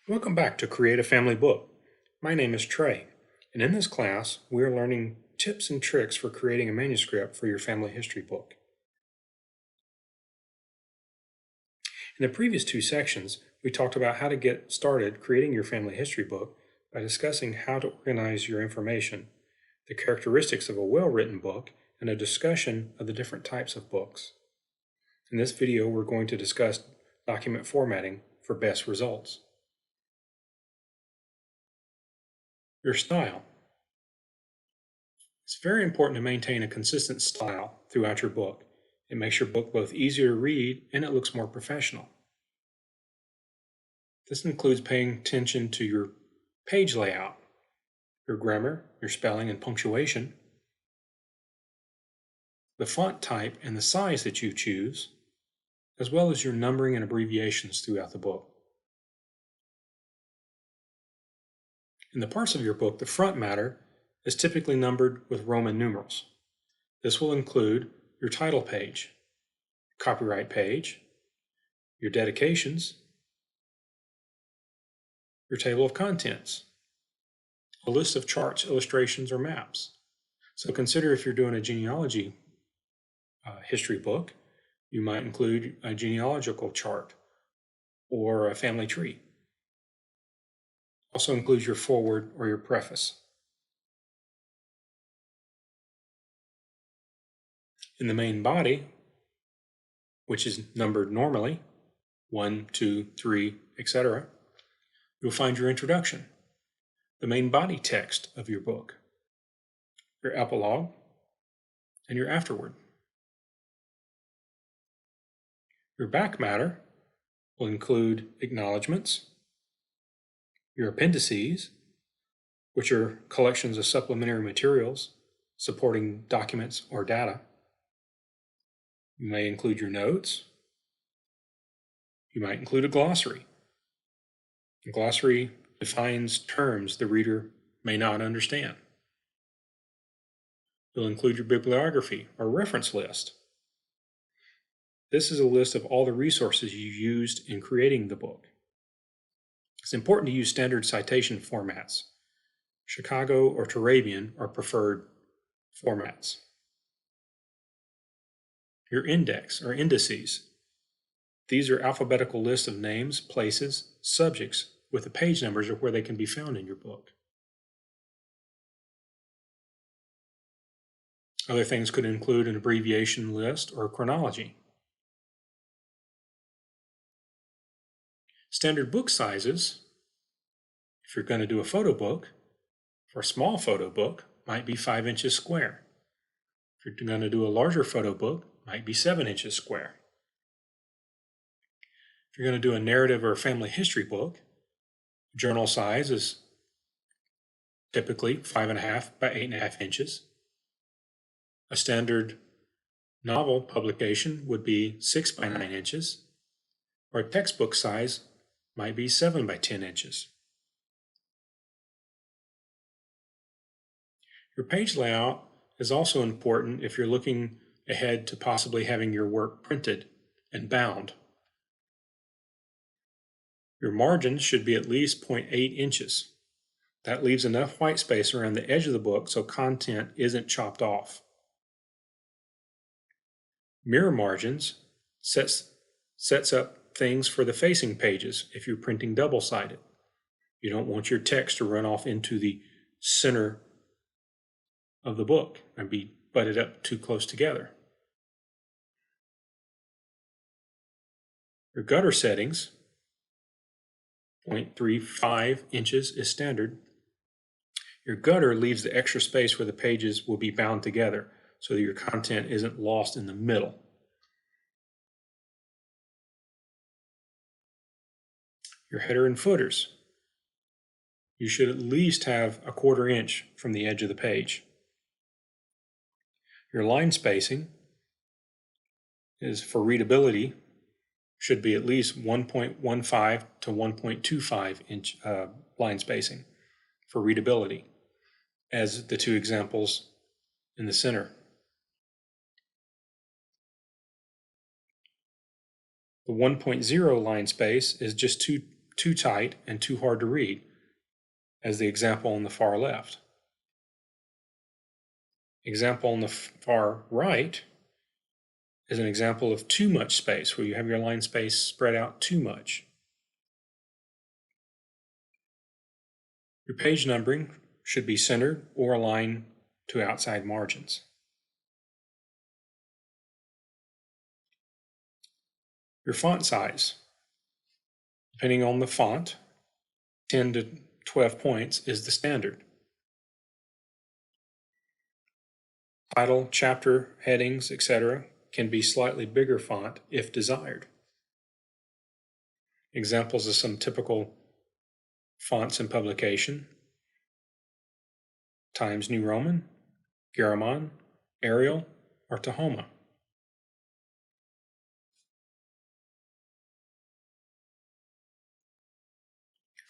Welcome back to Create a Family Book. My name is Trey, and in this class, we are learning tips and tricks for creating a manuscript for your family history book. In the previous two sections, we talked about how to get started creating your family history book by discussing how to organize your information, the characteristics of a well-written book, and a discussion of the different types of books. In this video, we're going to discuss document formatting for best results. Your style. It's very important to maintain a consistent style throughout your book. It makes your book both easier to read and it looks more professional. This includes paying attention to your page layout, your grammar, your spelling and punctuation, the font type and the size that you choose, as well as your numbering and abbreviations throughout the book. In the parts of your book, the front matter is typically numbered with Roman numerals. This will include your title page, copyright page, your dedications, your table of contents, a list of charts, illustrations, or maps. So consider if you're doing a genealogy history book, you might include a genealogical chart or a family tree. Also includes your foreword or your preface. In the main body, which is numbered normally, 1, 2, 3, etc., you'll find your introduction, the main body text of your book, your epilogue, and your afterword. Your back matter will include acknowledgments, your appendices, which are collections of supplementary materials supporting documents or data. You may include your notes. You might include a glossary. A glossary defines terms the reader may not understand. You'll include your bibliography or reference list. This is a list of all the resources you used in creating the book. It's important to use standard citation formats. Chicago or Turabian are preferred formats. Your index or indices. These are alphabetical lists of names, places, subjects with the page numbers of where they can be found in your book. Other things could include an abbreviation list or a chronology. Standard book sizes, if you're going to do a photo book, for a small photo book, might be 5 inches square. If you're going to do a larger photo book, might be 7 inches square. If you're going to do a narrative or a family history book, journal size is typically 5.5 by 8.5 inches. A standard novel publication would be 6 by 9 inches, or a textbook size might be 7 by 10 inches. Your page layout is also important if you're looking ahead to possibly having your work printed and bound. Your margins should be at least 0.8 inches. That leaves enough white space around the edge of the book so content isn't chopped off. Mirror margins sets up things for the facing pages if you're printing double-sided. You don't want your text to run off into the center of the book and be butted up too close together. Your gutter settings, 0.35 inches is standard. Your gutter leaves the extra space where the pages will be bound together so that your content isn't lost in the middle. Your header and footers. You should at least have a 1/4 inch from the edge of the page. Your line spacing is for readability, should be at least 1.15 to 1.25 inch line spacing for readability, as the two examples in the center. The 1.0 line space is just too too tight and too hard to read, as the example on the far left. Example on the far right is an example of too much space, where you have your line space spread out too much. Your page numbering should be centered or aligned to outside margins. Your font size, depending on the font, 10 to 12 points is the standard. Title, chapter, headings, etc. can be slightly bigger font if desired. Examples of some typical fonts in publication: Times New Roman, Garamond, Arial, or Tahoma.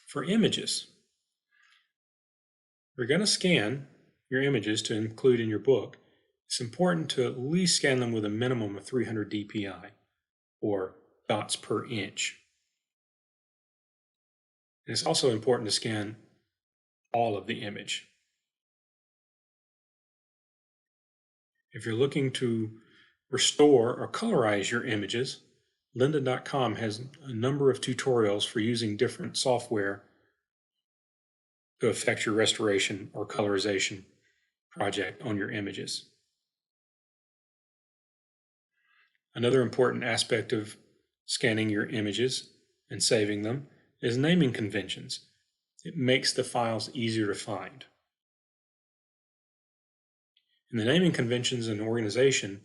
For images, if you're going to scan your images to include in your book, it's important to at least scan them with a minimum of 300 dpi, or dots per inch. And it's also important to scan all of the image. If you're looking to restore or colorize your images, lynda.com has a number of tutorials for using different software to affect your restoration or colorization project on your images. Another important aspect of scanning your images and saving them is naming conventions. It makes the files easier to find. In the naming conventions and organization,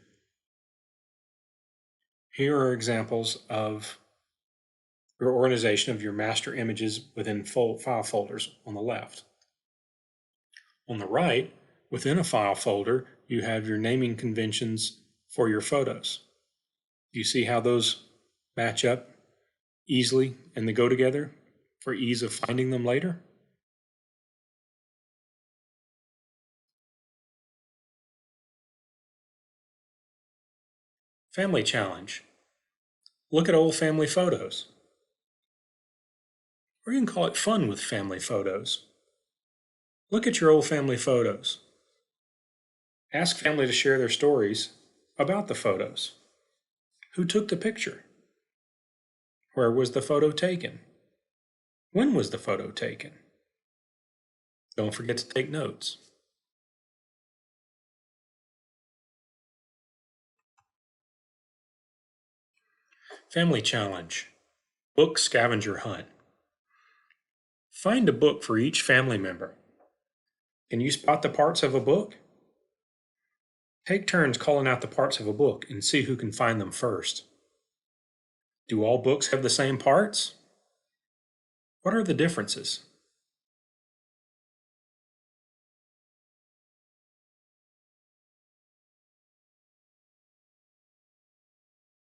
here are examples of your organization of your master images within file folders on the left. On the right, within a file folder, you have your naming conventions for your photos. Do you see how those match up easily and they go together for ease of finding them later? Family challenge. Look at old family photos. Or you can call it fun with family photos. Look at your old family photos. Ask family to share their stories about the photos. Who took the picture? Where was the photo taken? When was the photo taken? Don't forget to take notes. Family challenge. Book scavenger hunt. Find a book for each family member. Can you spot the parts of a book? Take turns calling out the parts of a book and see who can find them first. Do all books have the same parts? What are the differences?